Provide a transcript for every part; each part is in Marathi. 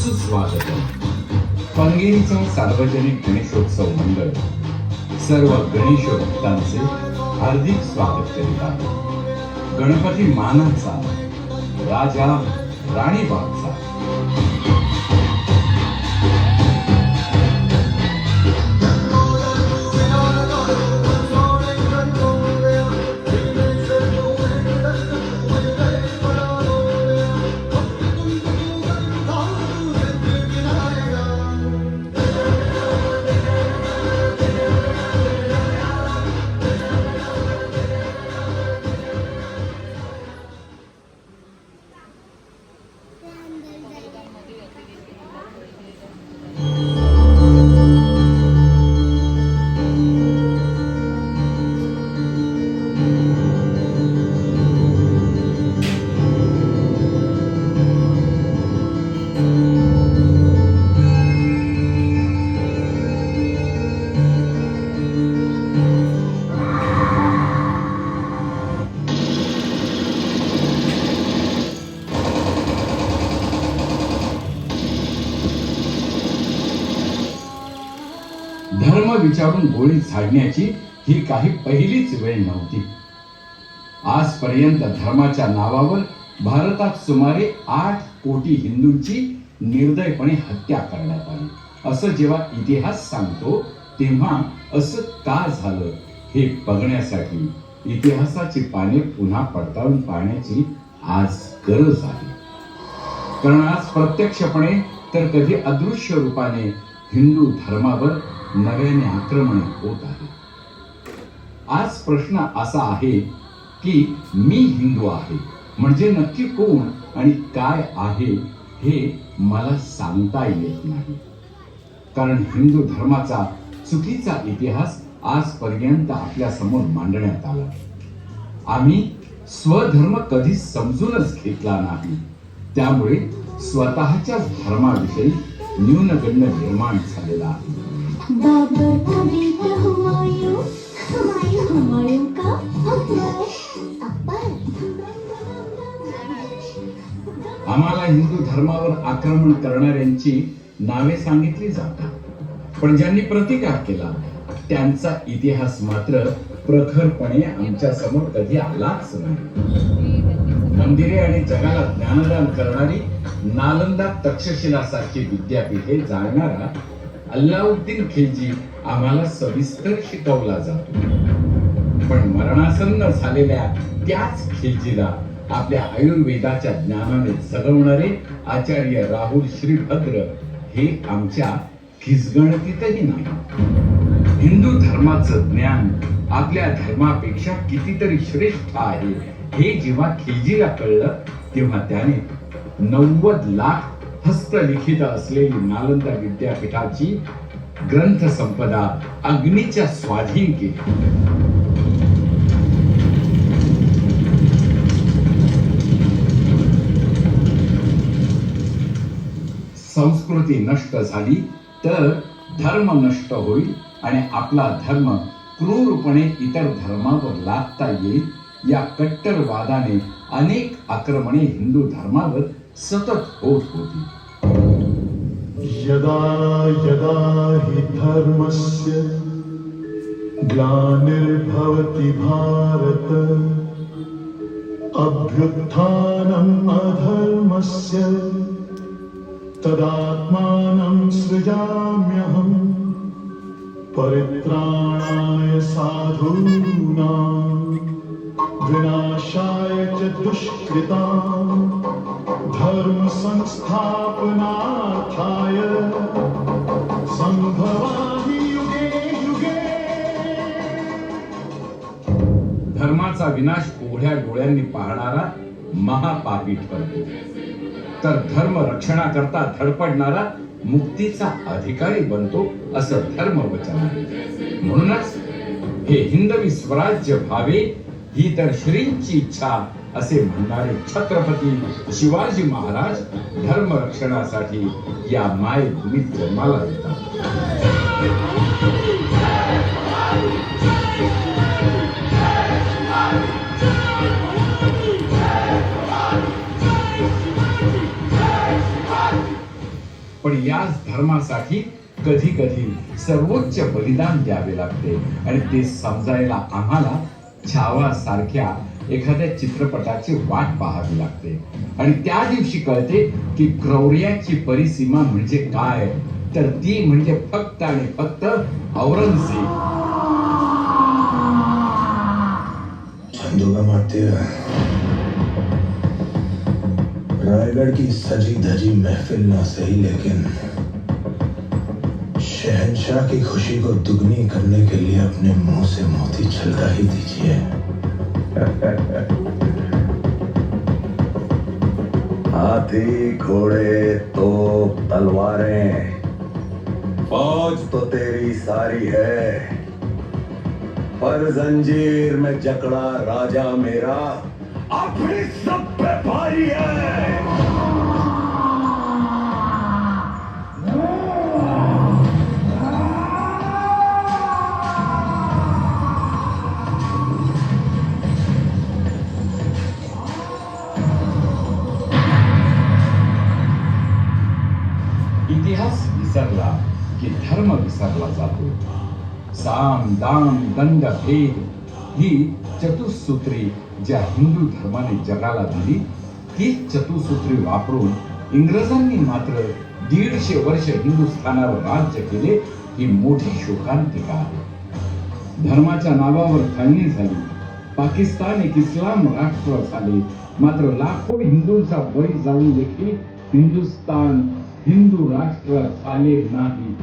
सुस्वागतम. पंगेरीचा सार्वजनिक गणेशोत्सव मंडळ सर्व गणेश भक्तांचे हार्दिक स्वागत करीत आहे. गणपती मानाचा, राजा राणीबागचा. धर्म विचारून गोळी झाडण्याची ही काही पहिलीच वेळ नव्हती. आजपर्यंत धर्माच्या नावावर भारतात सुमारे 8 कोटी हिंदूंची निर्दयपणे हत्या करण्यात आली. असं जेव्हा इतिहास सांगतो तेव्हा असं का झालं हे बघण्यासाठी इतिहासाची पाने पुन्हा पडताळून पाहण्याची आज गरज आहे. कारण आज प्रत्यक्षपणे तर कधी अदृश्य रूपाने हिंदू धर्मावर नव्याने आक्रमण होत आहे. आज प्रश्न असा आहे की मी हिंदू आहे म्हणजे नक्की कोण आणि काय आहे हे मला सांगता येत नाही. कारण हिंदू धर्माचा चुकीचा इतिहास आजपर्यंत आपल्या समोर मांडण्यात आला. आम्ही स्वधर्म कधीच समजूनच घेतला नाही. त्यामुळे स्वतःच्या धर्माविषयी न्यूनगंड निर्माण झालेला आहे. बाबर का बेटा हुमायूं, हुमायूं का अकबर. आम्हाला हिंदू धर्मावर आक्रमण करणाऱ्यांची नावे सांगितली जातात, पण ज्यांनी प्रतिकार केला त्यांचा इतिहास मात्र प्रखरपणे आमच्या समोर कधी आलाच नाही. मंदिरे आणि जगाला ज्ञानदान करणारी नालंदा, तक्षशिला सारखी विद्यापीठे जाणणारा अल्लाउद्दीन खिलजी आम्हाला सविस्तर शिकवला जातो. पण मरणासन्न झालेल्या त्याच खिलजीला आपल्या आयुर्वेदाच्या ज्ञानाने जगवणारे आचार्य राहुल श्रीभद्र हे आमच्या खिसगणतीतही नाही. हिंदू धर्माचं ज्ञान आपल्या धर्मापेक्षा कितीतरी श्रेष्ठ आहे हे जेव्हा खिलजीला कळलं तेव्हा त्याने 90 लाख हस्तलिखित असलेली नालंदा विद्यापीठाची ग्रंथ संपदा अग्नीच्या स्वाधीन केली. संस्कृती नष्ट झाली तर धर्म नष्ट होईल आणि आपला धर्म क्रूरपणे इतर धर्मावर लादता येईल या कट्टरवादाने अनेक आक्रमणे हिंदू धर्मावर सतत होत होती. यदा यदा हि धर्मस्य ग्लानिर्भवति भारत अभ्युत्थानम् अधर्मस्य तदात्मानं सृजाम्यहम् परित्राणाय साधूनां विनाशाय च दुष्कृतां धर्म संस्थापनार्थाय संभवामि युगे युगे. धर्माचा विनाश उघड्या डोळ्यांनी पाहणारा महापापी ठरतो, तर धर्म रक्षणाकरता धडपडणारा मुक्तीचा अधिकारी बनतो असं धर्मवचन आहे. म्हणूनच हे हिंदवी स्वराज्य व्हावे ही तर श्रींची इच्छा असे म्हणणारे छत्रपती शिवाजी महाराज धर्म रक्षणासाठी या मायभूमीत जन्माला येतात. पण याच धर्मासाठी कधी कधी सर्वोच्च बलिदान द्यावे लागते आणि ते समजायला आम्हाला छावा सारख्या एखाद्या चित्रपटाची वाट पाहावी लागते आणि त्या दिवशी कळते की क्रौर्याची परिसीमा म्हणजे काय, तर ती म्हणजे फक्त आणि फक्त औरंगजेब. झंडू का मारते हुए रायगढ़ की सजी धजी महफिल ना सही, लेकिन शहंशाह की खुशी को दुगनी करने के लिए अपने मुंह से मोती छलका ही दीजिए. हाथी घोड़े तोप तलवारें फौज तो तेरी सारी है, पर जंजीर में जकड़ा राजा मेरा अपनी सब पे भारी है. इतिहास विसरला की धर्म विसरला जातो. साम दाम दंड भेद ही चतुसूत्री ज्या हिंदू धर्माने जगाला दिली, ती चतुसूत्री वापरून इंग्रजांनी मात्र 150 वर्ष हिंदुस्थानावर राज्य केले. ही मोठी शोकांतिका आहे. धर्माच्या नावावर फाळणी झाली. पाकिस्तान एक इस्लाम राष्ट्र झाले, मात्र लाखो हिंदूंचा बळी जाऊन देखील हिंदुस्तान हिंदू राष्ट्र झाले नाही.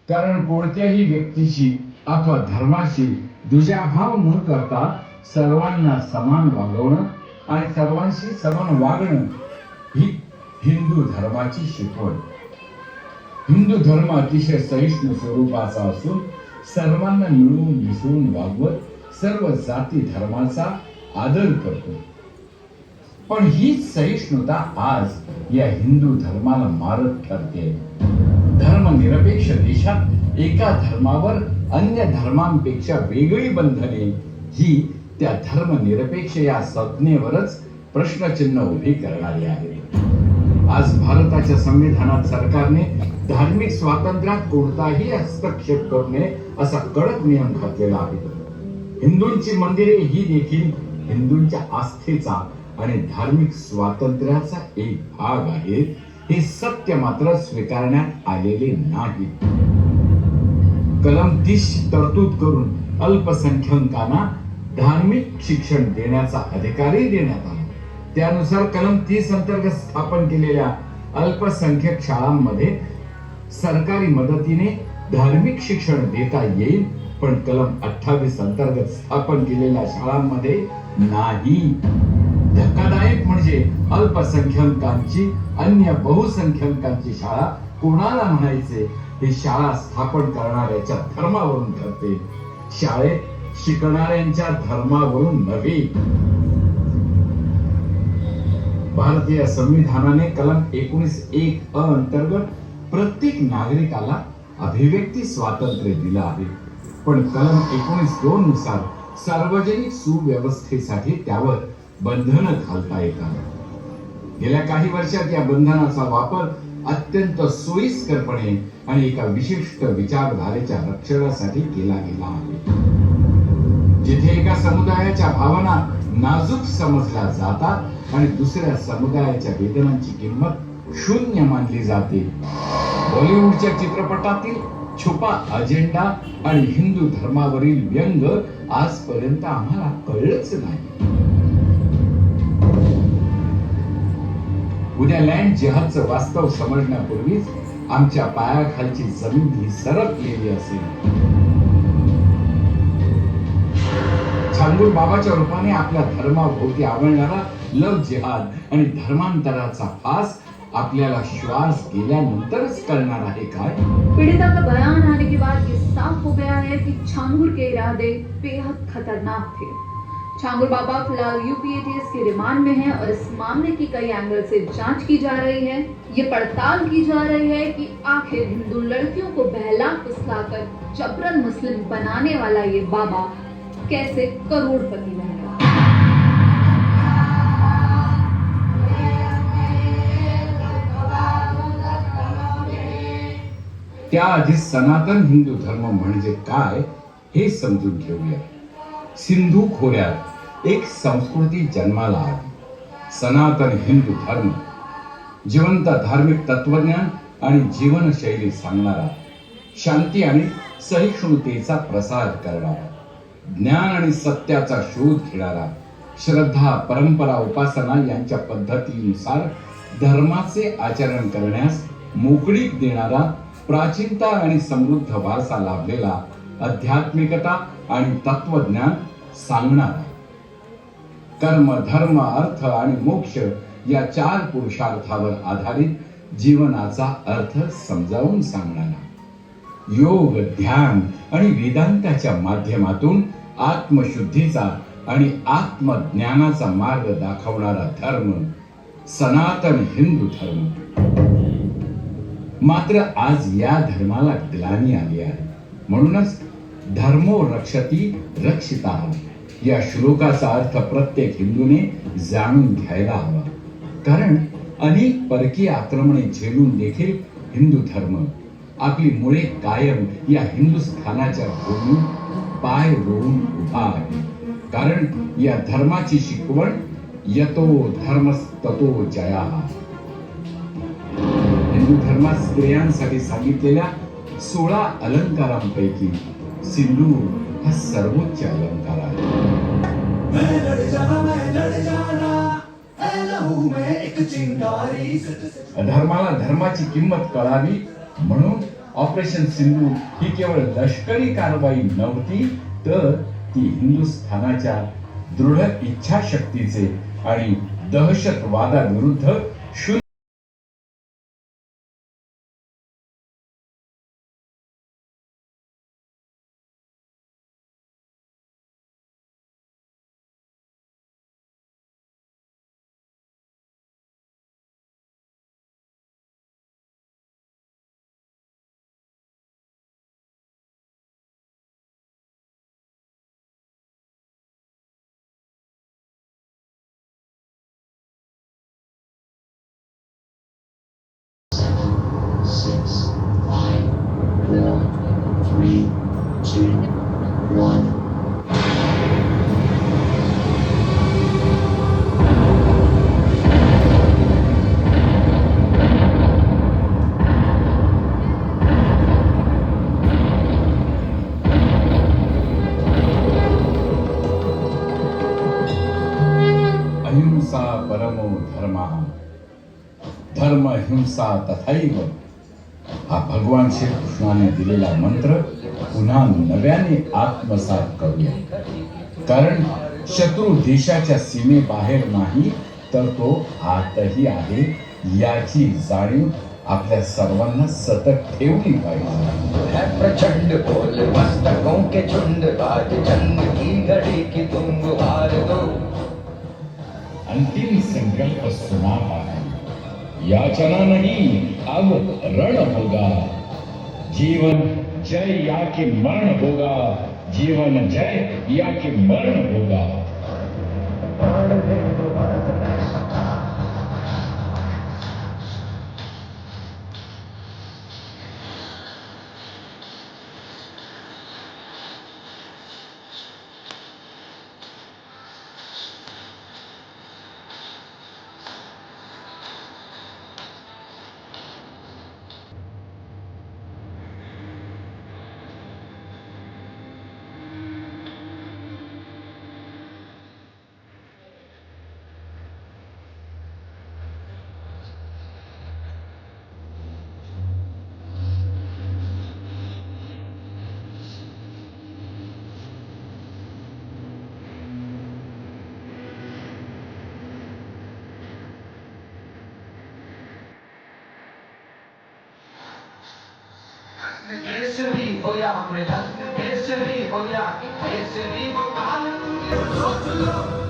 कारण कोणत्याही व्यक्तीशी अथवा धर्माशी दुजाभाव न करता सर्वांना समान वागवणं आणि सर्वांशी समान वागणं ही हिंदू धर्माची शिकवण. हिंदू धर्म अतिशय सहिष्णू स्वरूपाचा असून सर्वांना मिळून मिसळून वागवत सर्व जाती धर्माचा आदर करतो. पण हीच सहिष्णुता आज या हिंदू धर्माला मारक ठरते. धर्मनिरपेक्ष देशात एका धर्मावर अन्य धर्मांपेक्षा वेगळी बंधने ही त्या धर्मनिरपेक्ष या संज्ञेवरच प्रश्नचिन्ह उभी करणारी आहेत. आज भारताच्या संविधानात सरकारने धार्मिक स्वातंत्र्यात कोणताही हस्तक्षेप करू नये असा कडक नियम घातलेला आहे. हिंदूंची मंदिरे ही देखील हिंदूंच्या आस्थेचा आणि धार्मिक स्वातंत्र्याचा एक भाग आहेत. हे सत्य मात्र स्वीकारण्यात आलेले नाही. कलम 30 तरतूद करून अल्पसंख्याकांना धार्मिक शिक्षण देण्याचा अधिकारही देण्यात आला. त्यानुसार कलम 30 अंतर्गत स्थापन केलेल्या अल्पसंख्याक शाळांमध्ये सरकारी मदतीने धार्मिक शिक्षण देता येईल, पण कलम 28 अंतर्गत स्थापन केलेल्या शाळांमध्ये नाही. धक्कादायक म्हणजे अल्पसंख्याकांची अन्य बहुसंख्याकांची शाळा कोणाला म्हणायचे हे शाळा स्थापन करणाऱ्याच्या धर्मावरून ठरते, शाळेत शिकणाऱ्यांच्या धर्मावरून नव्हे. भारतीय संविधानाने कलम 19(1) अंतर्गत प्रत्येक नागरिकाला अभिव्यक्ती स्वातंत्र्य दिलं आहे, पण कलम 19(2) नुसार सार्वजनिक सुव्यवस्थेसाठी त्यावर बंधन घालता येतात. गेल्या काही वर्षात या बंधनाचा वापर अत्यंत सोयीस्करपणे आणि एका विशिष्ट विचारधारेच्या रक्षणासाठी केला गेला आहे. जिथे एका समुदायाच्या भावना नाजूक समजल्या जातात आणि दुसऱ्या समुदायाच्या वेदनांची किंमत शून्य मानली जाते. बॉलिवूडच्या चित्रपटातील छुपा अजेंडा आणि हिंदू धर्मावरील व्यंग आजपर्यंत आम्हाला कळलंच नाही. उद्या लँड जिहादचं वास्तव समजण्यापूर्वीच आमच्या पायाखालची जमीन ही सरकलेली असेल. छांगूर बाबाच्या रूपाने आपल्या धर्माभोवती आवळणारा लव जिहाद आणि धर्मांतराचा फास आपल्याला श्वास गेल्यानंतरच कळणार आहे काय? पीड़िता का बयान आने के बाद ये साफ हो गया है कि छांगुर के इरादे बेहद खतरनाक थे. छांगुर बाबा फिलहाल यूपीएटीएस के रिमांड में हैं और इस मामले की कई एंगल से जांच की जा रही है. ये पड़ताल की जा रही है कि आखिर हिंदू लड़कियों को बहला फुसलाकर जबरन मुस्लिम बनाने वाला ये बाबा कैसे करोड़पति बन गया. त्याआधी सनातन हिंदू धर्म म्हणजे काय हे समजून घेऊया. सिंधू खोऱ्यात एक संस्कृती जन्माला आली, सनातन हिंदू धर्म. जिवंत धार्मिक तत्वज्ञान आणि जीवनशैली सांगणारा, शांती आणि सहिष्णुतेचा प्रसार करणारा, ज्ञान आणि सत्याचा शोध घेणारा, श्रद्धा, परंपरा, उपासना यांच्या पद्धतीनुसार धर्माचे आचरण करण्यास मोकळीक देणारा, प्राचीनता आणि समृद्ध वारसा लाभलेला, आध्यात्मिकता आणि तत्वज्ञान सांगणारा, कर्म, धर्म, अर्थ आणि मोक्ष या 4 पुरुषार्थावर आधारित जीवनाचा अर्थ समजावून सांगणारा, योग, ध्यान आणि वेदांताच्या माध्यमातून आत्मशुद्धीचा आणि आत्मज्ञानाचा मार्ग दाखवणारा धर्म सनातन हिंदू धर्म. मात्र आज या धर्माला ग्लानी आली आहे. म्हणूनच धर्मो रक्षती रक्षिता या श्लोकाचा अर्थ प्रत्येक हिंदूने जाणून घ्यायला हवा. कारण अनेक परकीय आक्रमणे झेलून देखील हिंदू धर्म आपली मुळे कायम या हिंदुस्थानाच्या भूमीत पाय रोवून उभा आहे. कारण या धर्माची शिकवण यतो धर्मस्ततो जया. हिंदू धर्मात स्त्रियांसाठी सांगितलेल्या 16 अलंकारांपैकी सिंदूर हा सर्वोच्च अलंकार आहे. धर्माला धर्माची किंमत कळावी म्हणून ऑपरेशन सिंदूर ही केवळ लष्करी कारवाई नव्हती, तर ती हिंदुस्थानाच्या दृढ इच्छाशक्तीचे आणि दहशतवादाविरुद्ध अहिंसा परमो धर्मः, धर्म हिंसा तथैव हा भगवान श्रीकृष्णाने दिलेला मंत्र पुन्हा नव्याने आत्मसात करूया. कारण शत्रू देशाच्या सीमेबाहेर नाही, तर तो आतही आहे याची जाणीव आपल्या सर्वांना सतत ठेवली पाहिजे. है प्रचंड बोल मस्तकों के झुंड, आज जंग की घड़ी की तुम गुहार दो. अंतिम संकल्प सुनाता है, याचना नहीं अब रण होगा. जीवन जय या कि मरण होगा, जीवन जय या कि मरण होगा. केसरी होया मृदंग केसरी होया केसरी वो आनंद सोच लो